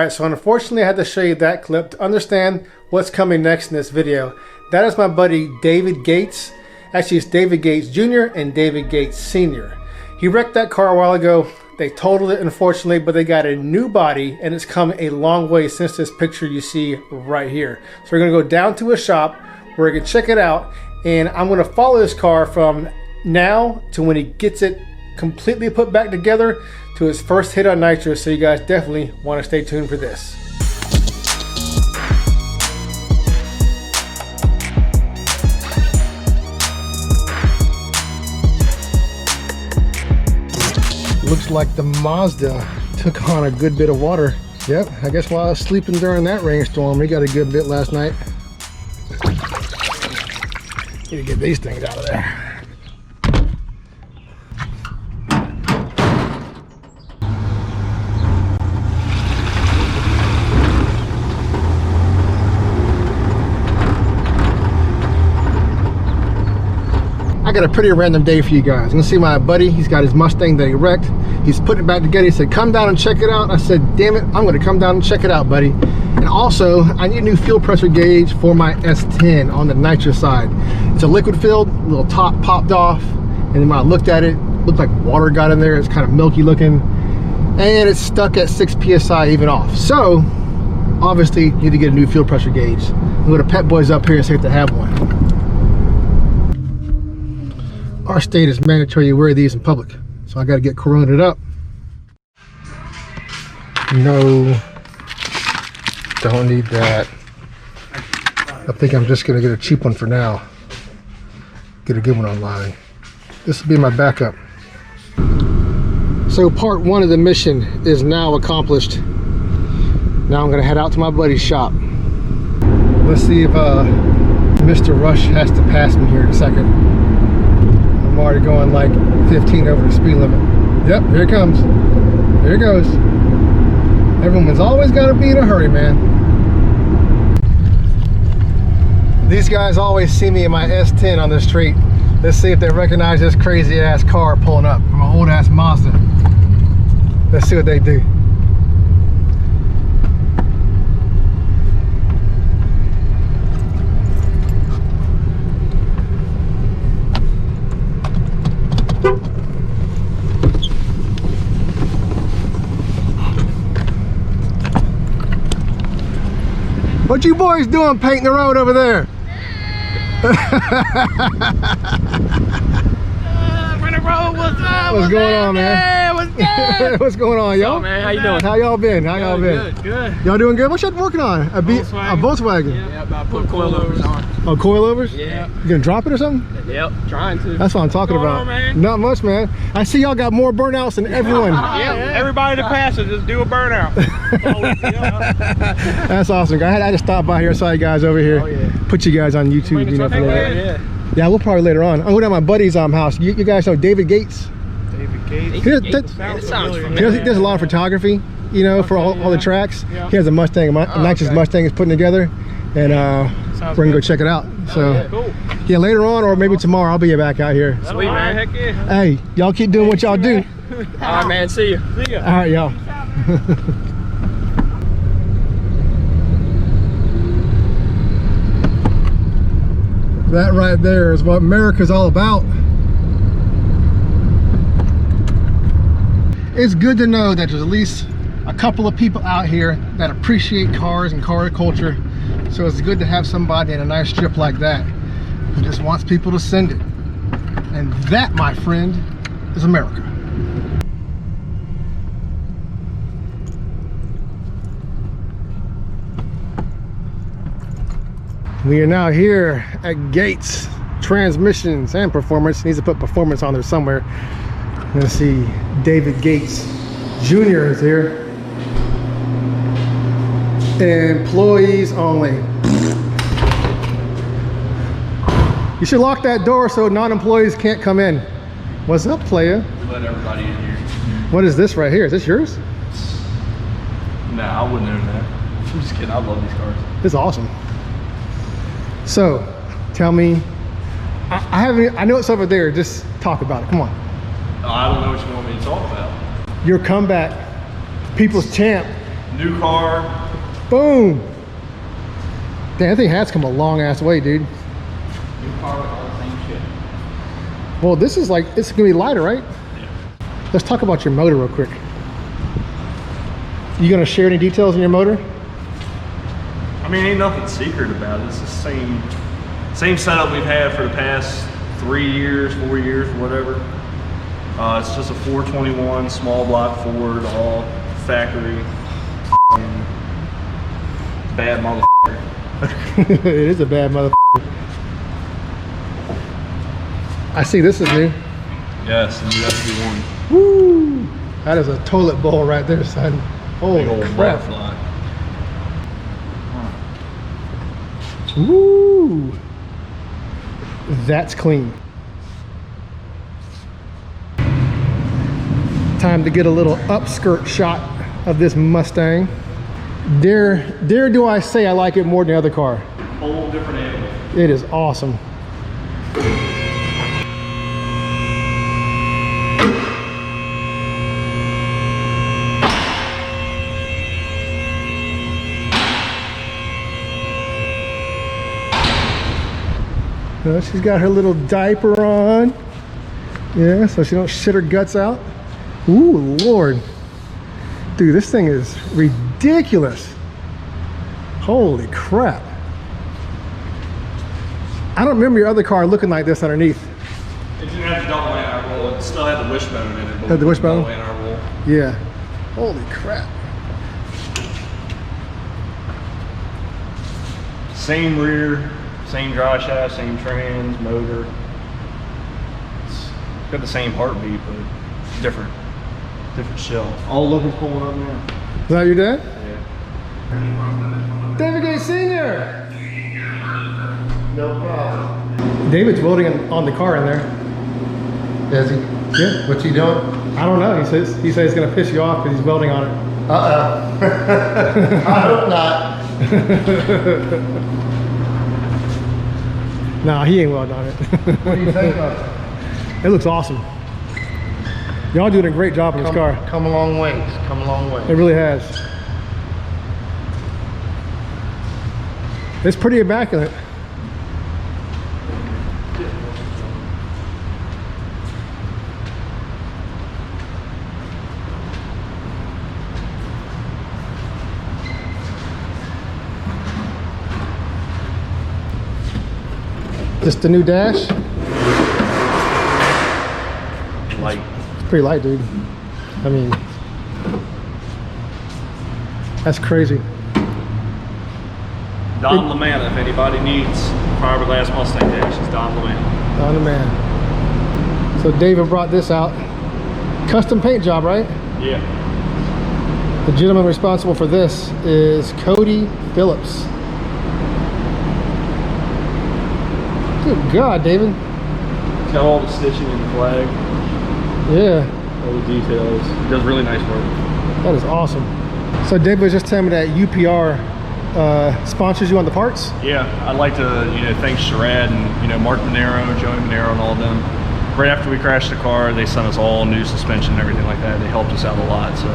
Alright, so unfortunately I had to show you that clip to understand what's coming next in this video. That is my buddy David Gates. Actually, it's David Gates Jr. and David Gates Sr. He wrecked that car a while ago. They totaled it, unfortunately, but they got a new body, and it's come a long way since this picture you see right here. So we're going to go down to a shop where we can check it out, and I'm going to follow this car from now to when he gets it completely put back together to his first hit on Nitrous. So you guys definitely want to stay tuned for this. Looks like the Mazda took on a good bit of water. Yep, I guess while I was sleeping during that rainstorm, we got a good bit last night. Need to get these things out of there. I got a pretty random day for you guys. I'm gonna see my buddy. He's got his Mustang that he wrecked. He's putting it back together. He said, come down and check it out. I said, damn it, I'm gonna come down and check it out, buddy. And also, I need a new fuel pressure gauge for my S10 on the nitrous side. It's a liquid filled, a little top popped off. And then when I looked at it, looked like water got in there. It's kind of milky looking. And it's stuck at 6 PSI even off. So, obviously, you need to get a new fuel pressure gauge. I'm gonna Pep Boys up here and see if they have one. Our state is mandatory you wear these in public, so I got to get coronated up. No, don't need that. I think I'm just gonna get a cheap one for now. Get a good one online. This will be my backup. So part one of the mission is now accomplished. Now I'm gonna head out to my buddy's shop. Let's see if Mr. Rush has to pass me here in a second. I'm already going like 15 over the speed limit. Yep, here it comes. Here it goes. Everyone's always got to be in a hurry, man. These guys always see me in my S10 on the street. Let's see if they recognize this crazy ass car pulling up. My old ass Mazda. Let's see what they do. What you boys doing painting the road over there? What's going on, man? What's good? What's going on, y'all? Man, how you doing? How y'all been? How y'all been? Good. Y'all doing good? What y'all working on? A Volkswagen? Yeah, I put coilovers on. Oh, coilovers? Yeah. You gonna drop it or something? Yep, trying to. That's what I'm talking about. On, not much, man. I see y'all got more burnouts than everyone. Yeah, everybody that passes just do a burnout. That's awesome. I had to stop by here. I saw you guys over here. Oh, yeah. Put you guys on YouTube. You know, for that. Yeah, we'll probably later on. I'm going to my buddy's house. You guys know David Gates? David Gates? He does a lot of photography, you know, for all the tracks. Yeah. He has a Mustang, a Nitrous Mustang is putting together. And we're going to go check it out. So, cool. Yeah, later on or maybe tomorrow I'll be back out here. Sweet, man. Heck yeah. Hey, y'all keep doing what y'all do. All right, man. See you. See ya. All right, y'all. That right there is what America's all about. It's good to know that there's at least a couple of people out here that appreciate cars and car culture. So it's good to have somebody in a nice strip like that who just wants people to send it. And that, my friend, is America. We are now here at Gates Transmissions and Performance. Needs to put performance on there somewhere. Let's see, David Gates Jr. is here. Employees only. You should lock that door so non-employees can't come in. What's up, playa? Let everybody in here. What is this right here? Is this yours? Nah, I wouldn't own that. I'm just kidding. I love these cars. This is awesome. So, tell me, I know it's over there. Just talk about it. Come on. I don't know what you want me to talk about. Your comeback, people's champ. New car. Boom. Damn, that thing has come a long ass way, dude. New car with all the same shit. Well, this is like, it's gonna be lighter, right? Yeah. Let's talk about your motor real quick. You gonna share any details on your motor? I mean, ain't nothing secret about it. It's the same setup we've had for the past 3 years, 4 years, whatever. It's just a 421 small block Ford, all factory. Bad motherfucker. It is a bad motherfucker. I see this is new. Yes, and you have to be one. Woo! That is a toilet bowl right there, son. Holy Big old crap. butterfly. Woo! That's clean. Time to get a little upskirt shot of this Mustang. Dare do I say I like it more than the other car. Whole different animal. It is awesome. She's got her little diaper on. Yeah, so she don't shit her guts out. Ooh, Lord. Dude, this thing is ridiculous. Holy crap. I don't remember your other car looking like this underneath. It didn't have the double anti roll. It still had the wishbone in it. Had the wishbone? Double anti roll. Yeah. Holy crap. Same rear, same drive shaft, same trans, motor. It's got the same heartbeat, but different shell. All looking pulling up now. Is that your dad? Yeah. David Gates Sr. No problem. David's welding on the car in there. Is he? Yeah. What's he doing? I don't know. He says it's gonna piss you off because he's welding on it. Uh-oh. I hope not. Nah, he ain't welding on it. What do you think of it? It looks awesome. Y'all doing a great job in this car. Come a long ways. Come a long way. It really has. It's pretty immaculate. Just the new dash. Light. It's pretty light, dude. I mean, that's crazy. Don LaManna, if anybody needs fiberglass Mustang dashes, Don LaManna. On the man. So David brought this out. Custom paint job, right? Yeah. The gentleman responsible for this is Cody Phillips. Good God, David. It's got all the stitching and the flag, Yeah, all the details. It does really nice work. that is awesome. So David was just telling me that UPR sponsors you on the parts. Yeah, I'd like to, thank Sherrod and, Mark Monero, Joey Monero, and all of them. Right after we crashed the car, they sent us all new suspension and everything like that. They helped us out a lot. So,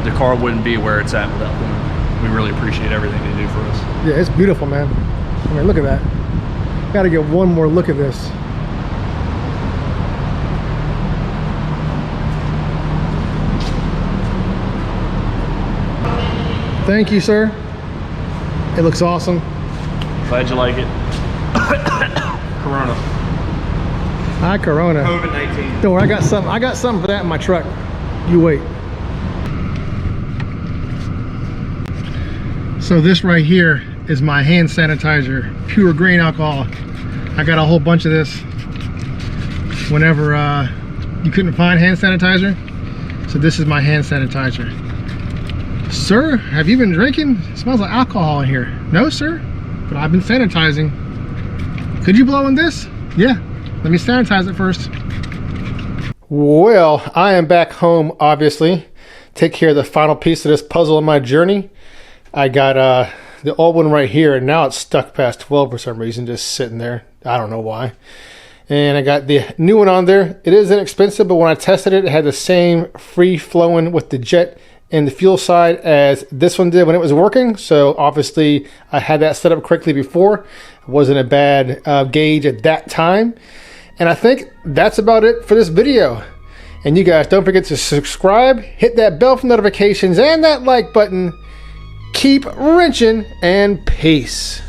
the car wouldn't be where it's at without them. We really appreciate everything they do for us. Yeah, it's beautiful, man. I mean, look at that. Got to get one more look at this. Thank you, sir. It looks awesome. Glad you like it. Corona. Hi, Corona. COVID-19. Don't worry, I got something for that in my truck. You wait. So this right here is my hand sanitizer, pure grain alcohol. I got a whole bunch of this whenever you couldn't find hand sanitizer. So this is my hand sanitizer. Sir, have you been drinking? It smells like alcohol in here. No, sir, but I've been sanitizing. Could you blow in this? Yeah, let me sanitize it first. Well, I am back home, obviously. Take care of the final piece of this puzzle in my journey. I got the old one right here, and now it's stuck past 12 for some reason, just sitting there. I don't know why. And I got the new one on there. It is inexpensive, but when I tested it, it had the same free flowing with the jet in the fuel side as this one did when it was working. So obviously I had that set up correctly before. It wasn't a bad gauge at that time. And I think that's about it for this video. And you guys, don't forget to subscribe, hit that bell for notifications, and that like button. Keep wrenching, and peace.